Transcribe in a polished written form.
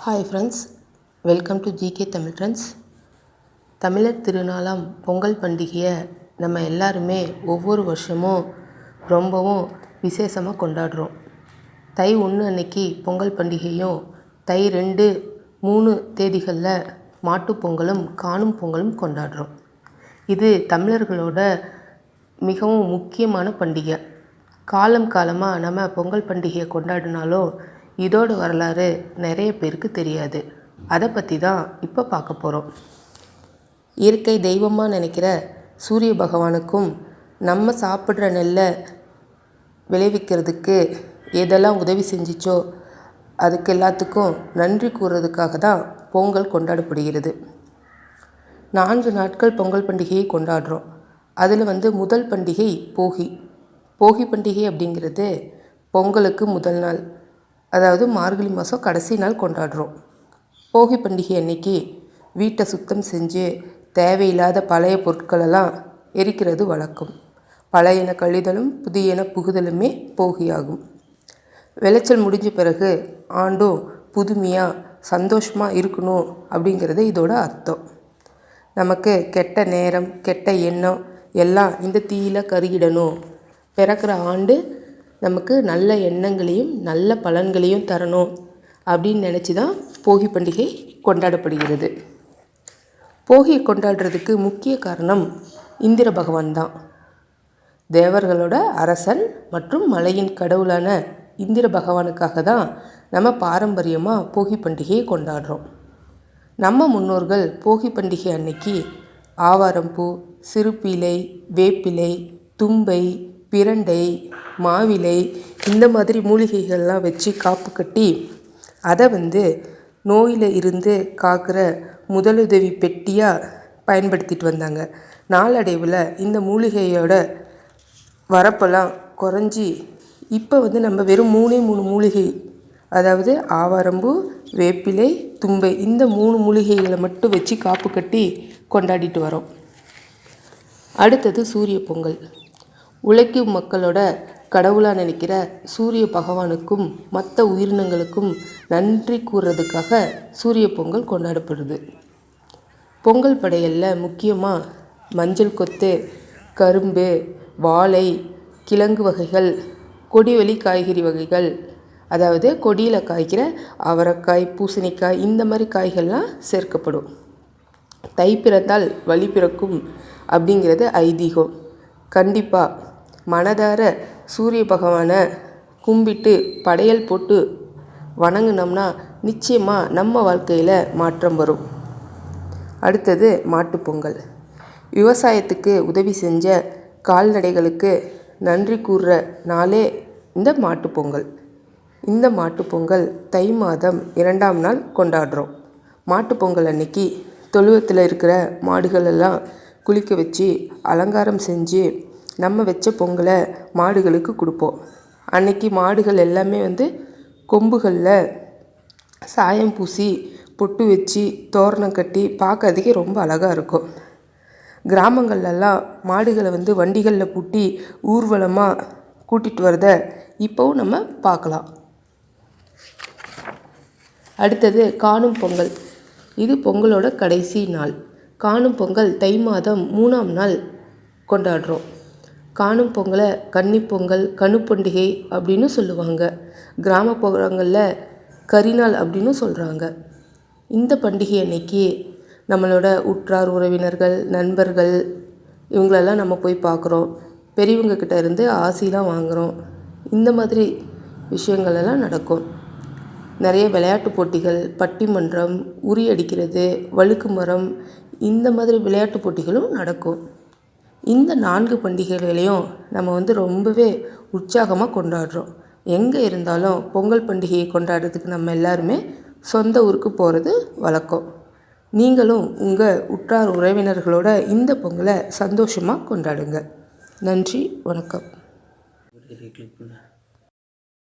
Hi friends, welcome to GK Tamil friends. தமிழர் திருநாளாம் பொங்கல் பண்டிகையை நம்ம எல்லாருமே ஒவ்வொரு வருஷமும் ரொம்பவும் விசேஷமாக கொண்டாடுறோம். தை 1 அன்னைக்கு பொங்கல் பண்டிகையும், தை 2, 3 தேதிகளில் மாட்டுப் பொங்கலும் காணும் பொங்கலும் கொண்டாடுறோம். இது தமிழர்களோட மிகவும் முக்கியமான பண்டிகை. காலமாக நம்ம பொங்கல் பண்டிகையை கொண்டாடினாலும் இதோட வரலாறு நிறைய பேருக்கு தெரியாது. அதை பற்றி தான் இப்போ பார்க்க போகிறோம். இயற்கை தெய்வமாக நினைக்கிற சூரிய பகவானுக்கும் நம்ம சாப்பிட்ற நெல்லை விளைவிக்கிறதுக்கு எதெல்லாம் உதவி செஞ்சிச்சோ அதுக்கு எல்லாத்துக்கும் நன்றி கூறுறதுக்காக தான் பொங்கல் கொண்டாடப்படுகிறது. 4 நாட்கள் பொங்கல் பண்டிகையை கொண்டாடுறோம். அதில் முதல் பண்டிகை போகி. போகி பண்டிகை அப்படிங்கிறது பொங்கலுக்கு முதல் நாள், அதாவது மார்கழி மாதம் கடைசி நாள் கொண்டாடுறோம். போகி பண்டிகை அன்னைக்கு வீட்டை சுத்தம் செஞ்சு தேவையில்லாத பழைய பொருட்களெல்லாம் எரிக்கிறது வழக்கம். பழையன கழிதலும் புதியன புகுதலுமே போகியாகும். விளைச்சல் முடிஞ்ச பிறகு ஆண்டும் புதுமையாக சந்தோஷமாக இருக்கணும் அப்படிங்கிறது இதோட அர்த்தம். நமக்கு கெட்ட நேரம் கெட்ட எண்ணம் எல்லாம் இந்த தீயில கருகிடணும், பிறக்கிற ஆண்டு நமக்கு நல்ல எண்ணங்களையும் நல்ல பலன்களையும் தரணும் அப்படின்னு நினச்சி தான் போகி பண்டிகை கொண்டாடப்படுகிறது. போகியை கொண்டாடுறதுக்கு முக்கிய காரணம் இந்திர பகவான் தான். தேவர்களோட அரசன் மற்றும் மலையின் கடவுளான இந்திர பகவானுக்காக தான் நம்ம பாரம்பரியமாக போகி பண்டிகையை கொண்டாடுறோம். நம்ம முன்னோர்கள் போகி பண்டிகை அன்னைக்கு ஆவாரம்பூ, சிறுபீலை, வேப்பிலை, தும்பை, பிரண்டை, மாவிலை இந்த மாதிரி மூலிகைகள்லாம் வச்சு காப்பு கட்டி அதை நோயில் இருந்து காக்கிற முதலுதவி பெட்டியாக பயன்படுத்திட்டு வந்தாங்க. நாளடைவில் இந்த மூலிகையோட வரப்பெல்லாம் குறைஞ்சி இப்போ நம்ம வெறும் 3 மூலிகை, அதாவது ஆவாரம்பூ, வேப்பிலை, தும்பை இந்த 3 மூலிகைகளை மட்டும் வச்சு காப்பு கட்டி கொண்டாடிட்டு வரோம். அடுத்தது சூரிய பொங்கல். உழைக்கும் மக்களோட கடவுளாக நினைக்கிற சூரிய பகவானுக்கும் மற்ற உயிரினங்களுக்கும் நன்றி கூறுறதுக்காக சூரிய பொங்கல் கொண்டாடப்படுது. பொங்கல் படையலில் முக்கியமாக மஞ்சள் கொத்து, கரும்பு, வாழை, கிழங்கு வகைகள், கொடிவெளி காய்கறி வகைகள், அதாவது கொடியில் காய்க்கிற அவரைக்காய், பூசணிக்காய் இந்த மாதிரி காய்கள்லாம் சேர்க்கப்படும். தை பிறந்தால் வழி பிறக்கும் அப்படிங்கிறது ஐதீகம். கண்டிப்பாக மனதார சூரிய பகவானை கும்பிட்டு படையல் போட்டு வணங்கினோம்னா நிச்சயமாக நம்ம வாழ்க்கையில் மாற்றம் வரும். அடுத்தது மாட்டுப்பொங்கல். விவசாயத்துக்கு உதவி செஞ்ச கால்நடைகளுக்கு நன்றி கூறுற நாளே இந்த மாட்டுப்பொங்கல். இந்த மாட்டுப்பொங்கல் தை மாதம் 2ஆம் நாள் கொண்டாடுறோம். மாட்டுப்பொங்கல் அன்னைக்கு தொழுவத்தில் இருக்கிற மாடுகளெல்லாம் குளிக்க வச்சு அலங்காரம் செஞ்சு நம்ம வச்ச பொங்கலை மாடுகளுக்கு கொடுப்போம். அன்னைக்கு மாடுகள் எல்லாமே கொம்புகளில் சாயம் பூசி பொட்டு வச்சு தோரணம் கட்டி பார்க்கறதுக்கே ரொம்ப அழகாக இருக்கும். கிராமங்கள்லாம் மாடுகளை வண்டிகளில் பூட்டி ஊர்வலமாக கூட்டிகிட்டு வரத இப்போவும் நம்ம பார்க்கலாம். அடுத்தது காணும் பொங்கல். இது பொங்கலோட கடைசி நாள். காணும் பொங்கல் தை மாதம் 3ஆம் நாள் கொண்டாடுறோம். காணும் பொங்கலை கன்னிப்பொங்கல், கணுப்பண்டிகை அப்படின்னு சொல்லுவாங்க. கிராமப்புறங்களில் கரிநாள் அப்படின்னு சொல்கிறாங்க. இந்த பண்டிகை அன்னைக்கு நம்மளோட உற்றார் உறவினர்கள், நண்பர்கள் இவங்களெல்லாம் நம்ம போய் பார்க்குறோம். பெரியவங்கக்கிட்ட இருந்து ஆசிலாம் வாங்குகிறோம். இந்த மாதிரி விஷயங்களெல்லாம் நடக்கும். நிறைய விளையாட்டு போட்டிகள், பட்டிமன்றம், உரி அடிக்கிறது, வழுக்கு மரம் இந்த மாதிரி விளையாட்டு போட்டிகளும் நடக்கும். இந்த 4 பண்டிகைகளையும் நம்ம ரொம்பவே உற்சாகமாக கொண்டாடுறோம். எங்கே இருந்தாலும் பொங்கல் பண்டிகையை கொண்டாடுறதுக்கு நம்ம எல்லாருமே சொந்த ஊருக்கு போகிறது வழக்கம். நீங்களும் உங்கள் உற்றார் உறவினர்களோட இந்த பொங்கலை சந்தோஷமாக கொண்டாடுங்க. நன்றி, வணக்கம்.